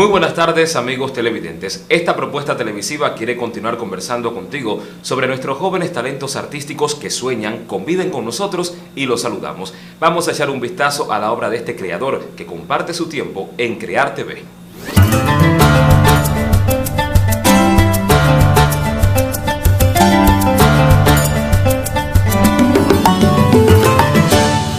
Muy buenas tardes, amigos televidentes. Esta propuesta televisiva quiere continuar conversando contigo sobre nuestros jóvenes talentos artísticos que sueñan, conviven con nosotros y los saludamos. Vamos a echar un vistazo a la obra de este creador que comparte su tiempo en Crear TV.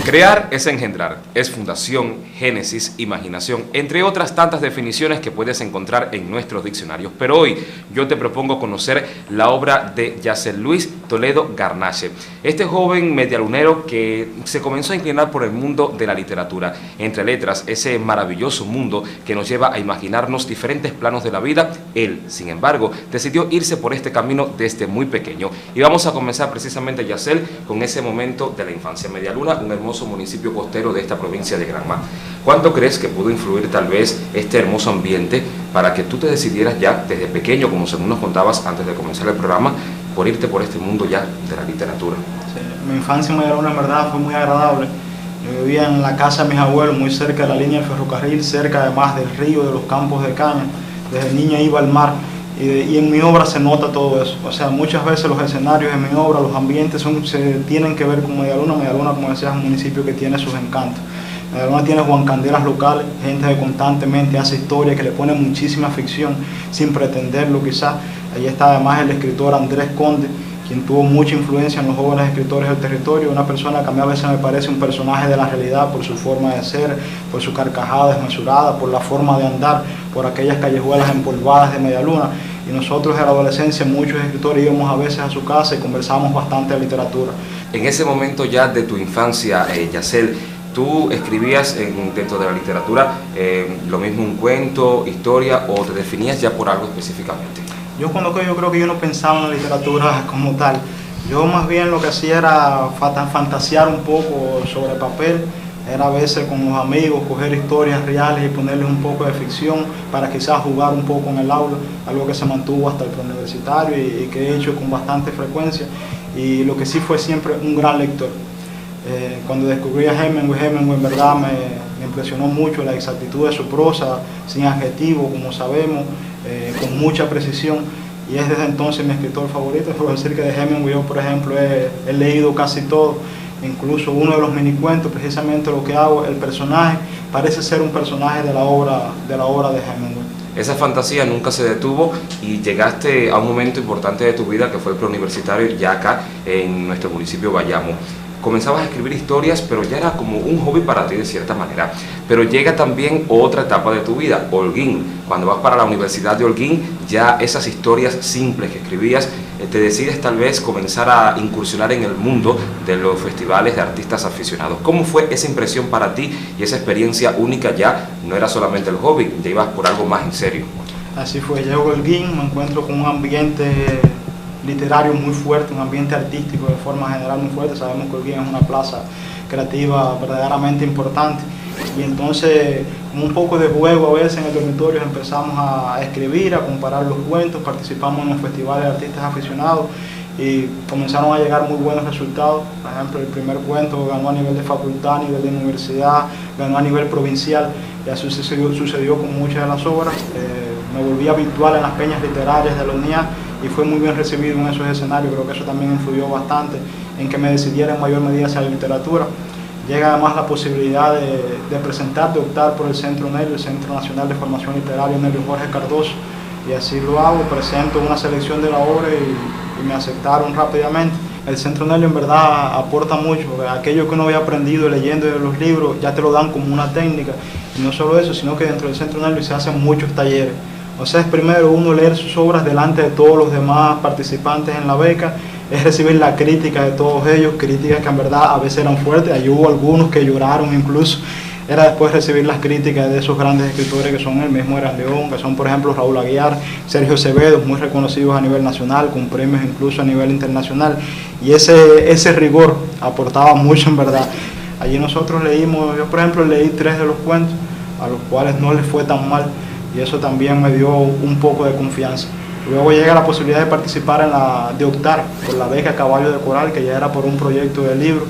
Crear es engendrar, es fundación, génesis, imaginación, entre otras tantas definiciones que puedes encontrar en nuestros diccionarios. Pero hoy yo te propongo conocer la obra de Yacel Luis Toledo Garnache, este joven medialunero que se comenzó a inclinar por el mundo de la literatura, entre letras, ese maravilloso mundo que nos lleva a imaginarnos diferentes planos de la vida. Él, sin embargo, decidió irse por este camino desde muy pequeño. Y vamos a comenzar precisamente, Yacel, con ese momento de la infancia. Medialuna, un hermoso municipio costero de esta provincia de Granma. ¿Cuánto crees que pudo influir tal vez este hermoso ambiente para que tú te decidieras ya desde pequeño, como según nos contabas antes de comenzar el programa, por irte por este mundo ya de la literatura? Sí, mi infancia en Medialuna en verdad fue muy agradable. Yo vivía en la casa de mis abuelos, muy cerca de la línea del ferrocarril, cerca además del río, de los campos de caña. Desde niña iba al mar. Y en mi obra se nota todo eso. O sea, muchas veces los escenarios en mi obra, los ambientes se tienen que ver con Medialuna. Medialuna, como decías, es un municipio que tiene sus encantos. Medialuna tiene juancanderas locales, gente que constantemente hace historia, que le pone muchísima ficción sin pretenderlo quizás. Ahí está además el escritor Andrés Conde, quien tuvo mucha influencia en los jóvenes escritores del territorio, una persona que a mí a veces me parece un personaje de la realidad por su forma de ser, por su carcajada desmesurada, por la forma de andar, por aquellas callejuelas empolvadas de Medialuna. Y nosotros en la adolescencia, muchos escritores íbamos a veces a su casa y conversábamos bastante de literatura. En ese momento ya de tu infancia, Yacel, ¿tú escribías dentro de la literatura lo mismo, un cuento, historia, o te definías ya por algo específicamente? Yo creo que yo no pensaba en la literatura como tal. Yo más bien lo que hacía era fantasear un poco sobre papel. Era a veces con los amigos coger historias reales y ponerles un poco de ficción para quizás jugar un poco en el aula, algo que se mantuvo hasta el preuniversitario y que he hecho con bastante frecuencia. Y lo que sí fue siempre un gran lector. Cuando descubrí a Hemingway en verdad me impresionó mucho la exactitud de su prosa, sin adjetivo, como sabemos, con mucha precisión. Y es desde entonces mi escritor favorito. Puedo decir que de Hemingway yo, por ejemplo, he leído casi todo. Incluso uno de los minicuentos, precisamente lo que hago, el personaje parece ser un personaje de la obra de Hemingway. Esa fantasía nunca se detuvo y llegaste a un momento importante de tu vida que fue el preuniversitario ya acá en nuestro municipio Bayamo. Comenzabas a escribir historias, pero ya era como un hobby para ti de cierta manera. Pero llega también otra etapa de tu vida, Holguín. Cuando vas para la Universidad de Holguín, ya esas historias simples que escribías, te decides tal vez comenzar a incursionar en el mundo de los festivales de artistas aficionados. ¿Cómo fue esa impresión para ti y esa experiencia única? Ya no era solamente el hobby, ya ibas por algo más en serio. Así fue, llego a Holguín, me encuentro con un ambiente literario muy fuerte, un ambiente artístico de forma general muy fuerte. Sabemos que Holguín es una plaza creativa verdaderamente importante, y entonces con un poco de juego a veces en el dormitorio empezamos a escribir, a comparar los cuentos, participamos en los festivales de artistas aficionados y comenzaron a llegar muy buenos resultados. Por ejemplo, el primer cuento ganó a nivel de facultad, a nivel de universidad, ganó a nivel provincial, y así sucedió con muchas de las obras. Me volví habitual en las peñas literarias de la UNIA y fue muy bien recibido en esos escenarios. Creo que eso también influyó bastante en que me decidiera en mayor medida hacia la literatura. Llega además la posibilidad de presentar, de optar por el Centro Nelio, el Centro Nacional de Formación Literaria Nelio Jorge Cardoso, y así lo hago, presento una selección de la obra y me aceptaron rápidamente. El Centro Nelio en verdad aporta mucho, aquello que uno había aprendido leyendo de los libros ya te lo dan como una técnica, y no solo eso, sino que dentro del Centro Nelio se hacen muchos talleres. O sea, es primero uno leer sus obras delante de todos los demás participantes en la beca, es recibir la crítica de todos ellos, críticas que en verdad a veces eran fuertes, ahí hubo algunos que lloraron incluso. Era después recibir las críticas de esos grandes escritores que son el mismo Eran León, que son por ejemplo Raúl Aguiar, Sergio Acevedo, muy reconocidos a nivel nacional, con premios incluso a nivel internacional, y ese rigor aportaba mucho en verdad. Allí nosotros leímos, yo por ejemplo leí 3 de los cuentos, a los cuales no les fue tan mal, y eso también me dio un poco de confianza. Luego llega la posibilidad de participar de optar por la beca Caballo de Coral, que ya era por un proyecto de libro.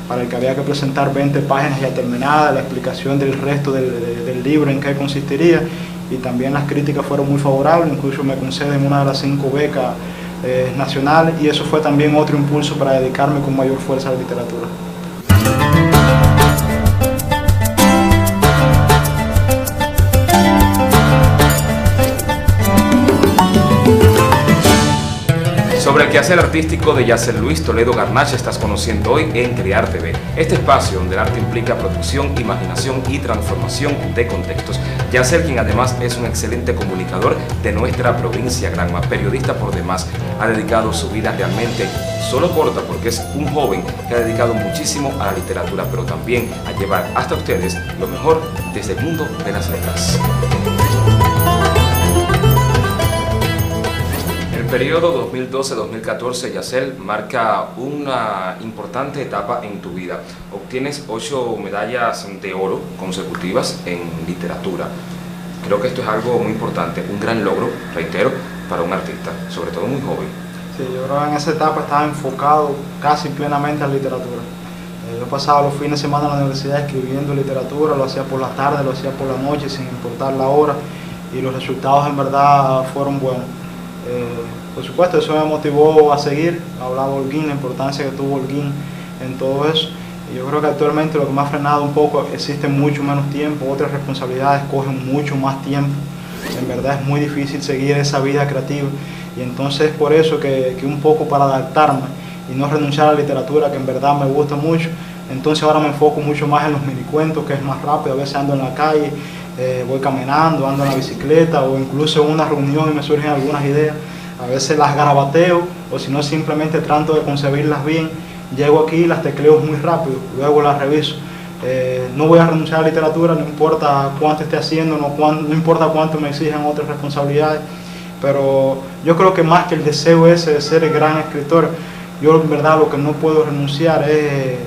para el que había que presentar 20 páginas ya terminadas, la explicación del resto del libro en qué consistiría, y también las críticas fueron muy favorables, incluso me conceden una de las 5 becas nacionales, y eso fue también otro impulso para dedicarme con mayor fuerza a la literatura. Sobre el quehacer artístico de Yacer Luis Toledo Garnacha estás conociendo hoy en Crear TV, este espacio donde el arte implica producción, imaginación y transformación de contextos. Yacer, quien además es un excelente comunicador de nuestra provincia Granma, periodista por demás, ha dedicado su vida realmente solo corta porque es un joven que ha dedicado muchísimo a la literatura, pero también a llevar hasta ustedes lo mejor desde el mundo de las letras. El periodo 2012-2014, Yacer, marca una importante etapa en tu vida. Obtienes 8 medallas de oro consecutivas en literatura. Creo que esto es algo muy importante, un gran logro, reitero, para un artista, sobre todo muy joven. Sí, yo creo que en esa etapa estaba enfocado casi plenamente a la literatura. Yo pasaba los fines de semana en la universidad escribiendo literatura, lo hacía por las tardes, lo hacía por la noche, sin importar la hora, y los resultados en verdad fueron buenos. Por supuesto, eso me motivó a seguir. Hablaba Holguín, la importancia que tuvo Holguín en todo eso. Y yo creo que actualmente lo que me ha frenado un poco, existe mucho menos tiempo, otras responsabilidades cogen mucho más tiempo. En verdad es muy difícil seguir esa vida creativa. Y entonces por eso que un poco para adaptarme y no renunciar a la literatura, que en verdad me gusta mucho, entonces ahora me enfoco mucho más en los minicuentos, que es más rápido. A veces ando en la calle, voy caminando, ando en la bicicleta, o incluso en una reunión y me surgen algunas ideas. A veces las garabateo, o si no simplemente trato de concebirlas bien. Llego aquí y las tecleo muy rápido, luego las reviso. No voy a renunciar a la literatura, no importa cuánto esté haciendo, no importa cuánto me exijan otras responsabilidades, pero yo creo que más que el deseo ese de ser el gran escritor, yo en verdad lo que no puedo renunciar es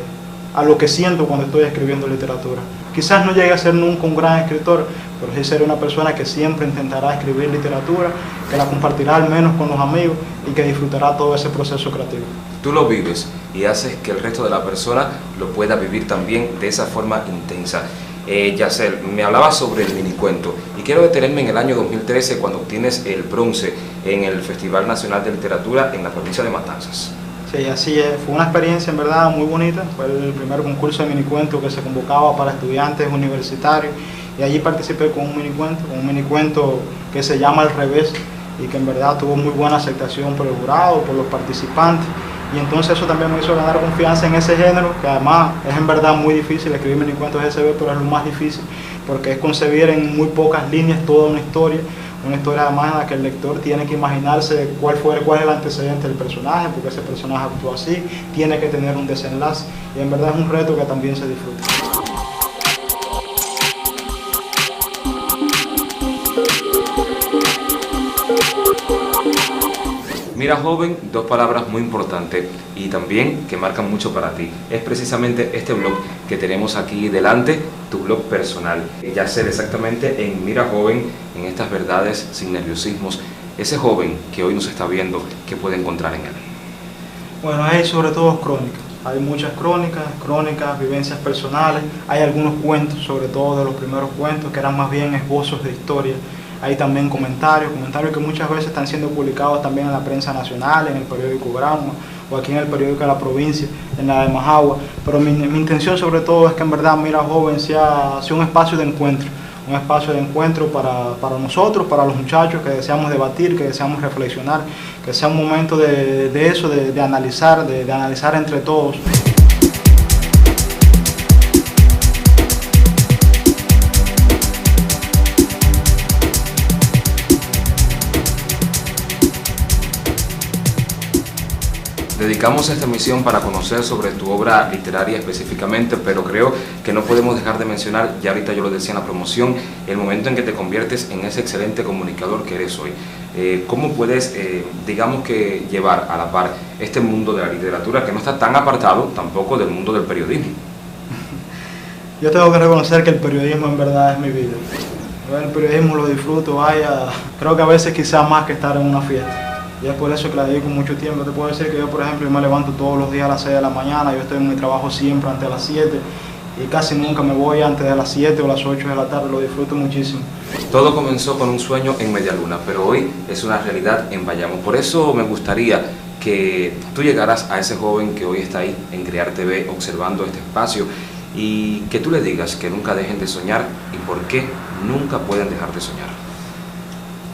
a lo que siento cuando estoy escribiendo literatura. Quizás no llegue a ser nunca un gran escritor, pero sí seré una persona que siempre intentará escribir literatura, que la compartirá al menos con los amigos y que disfrutará todo ese proceso creativo. Tú lo vives y haces que el resto de la persona lo pueda vivir también de esa forma intensa. Yacer, me hablabas sobre el minicuento y quiero detenerme en el año 2013 cuando obtienes el bronce en el Festival Nacional de Literatura en la provincia de Matanzas. Sí, así es. Fue una experiencia en verdad muy bonita. Fue el primer concurso de minicuento que se convocaba para estudiantes universitarios y allí participé con un minicuento que se llama Al Revés, y que en verdad tuvo muy buena aceptación por el jurado, por los participantes, y entonces eso también me hizo ganar confianza en ese género, que además es en verdad muy difícil escribir minicuentos SB, pero es lo más difícil porque es concebir en muy pocas líneas toda una historia además en la que el lector tiene que imaginarse cuál es el antecedente del personaje, porque ese personaje actuó así, tiene que tener un desenlace, y en verdad es un reto que también se disfruta. Mira, joven, 2 palabras muy importantes y también que marcan mucho para ti. Es precisamente este blog que tenemos aquí delante, tu blog personal. Yacer, exactamente en Mira, joven, en estas verdades sin nerviosismos. Ese joven que hoy nos está viendo, ¿qué puede encontrar en él? Bueno, hay sobre todo crónicas. Hay muchas crónicas, vivencias personales. Hay algunos cuentos, sobre todo de los primeros cuentos, que eran más bien esbozos de historia. Hay también comentarios que muchas veces están siendo publicados también en la prensa nacional, en el periódico Granma, o aquí en el periódico de la provincia, en la de Majagua. Pero mi intención sobre todo es que en verdad Mira, joven sea un espacio de encuentro, para nosotros, para los muchachos que deseamos debatir, que deseamos reflexionar, que sea un momento de analizar entre todos. Dedicamos esta emisión para conocer sobre tu obra literaria específicamente, pero creo que no podemos dejar de mencionar, ya ahorita yo lo decía en la promoción, el momento en que te conviertes en ese excelente comunicador que eres hoy. ¿Cómo puedes, digamos que, llevar a la par este mundo de la literatura que no está tan apartado tampoco del mundo del periodismo? Yo tengo que reconocer que el periodismo en verdad es mi vida. Yo el periodismo lo disfruto, creo que a veces quizás más que estar en una fiesta. y es por eso que la dedico mucho tiempo. Te puedo decir que yo, por ejemplo, me levanto todos los días a las 6 de la mañana, yo estoy en mi trabajo siempre antes de las 7 y casi nunca me voy antes de las 7 o las 8 de la tarde, lo disfruto muchísimo. Todo comenzó con un sueño en Medialuna, pero hoy es una realidad en Bayamo. Por eso me gustaría que tú llegaras a ese joven que hoy está ahí en Crear TV observando este espacio y que tú le digas que nunca dejen de soñar y por qué nunca pueden dejar de soñar.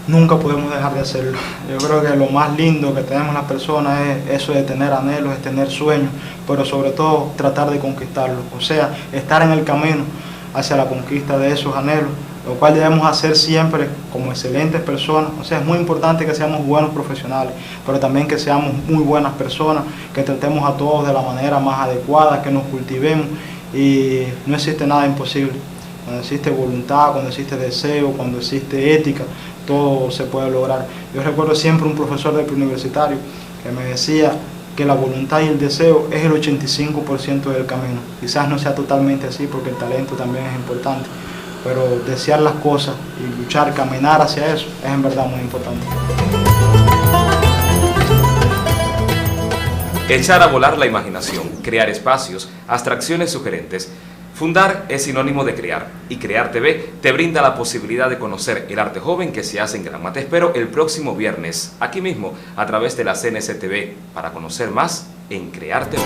Nunca podemos dejar de hacerlo. Yo creo que lo más lindo que tenemos las personas es eso de tener anhelos, es tener sueños, pero sobre todo tratar de conquistarlos, o sea, estar en el camino hacia la conquista de esos anhelos, lo cual debemos hacer siempre como excelentes personas. O sea, es muy importante que seamos buenos profesionales, pero también que seamos muy buenas personas, que tratemos a todos de la manera más adecuada, que nos cultivemos, y no existe nada imposible. Cuando existe voluntad, cuando existe deseo, cuando existe ética, todo se puede lograr. Yo recuerdo siempre un profesor de preuniversitario que me decía que la voluntad y el deseo es el 85% del camino. Quizás no sea totalmente así porque el talento también es importante, pero desear las cosas y luchar, caminar hacia eso es en verdad muy importante. Echar a volar la imaginación, crear espacios, abstracciones sugerentes. Fundar es sinónimo de crear, y Crear TV te brinda la posibilidad de conocer el arte joven que se hace en Granma. Te espero el próximo viernes, aquí mismo, a través de la CNC TV, para conocer más en Crear TV.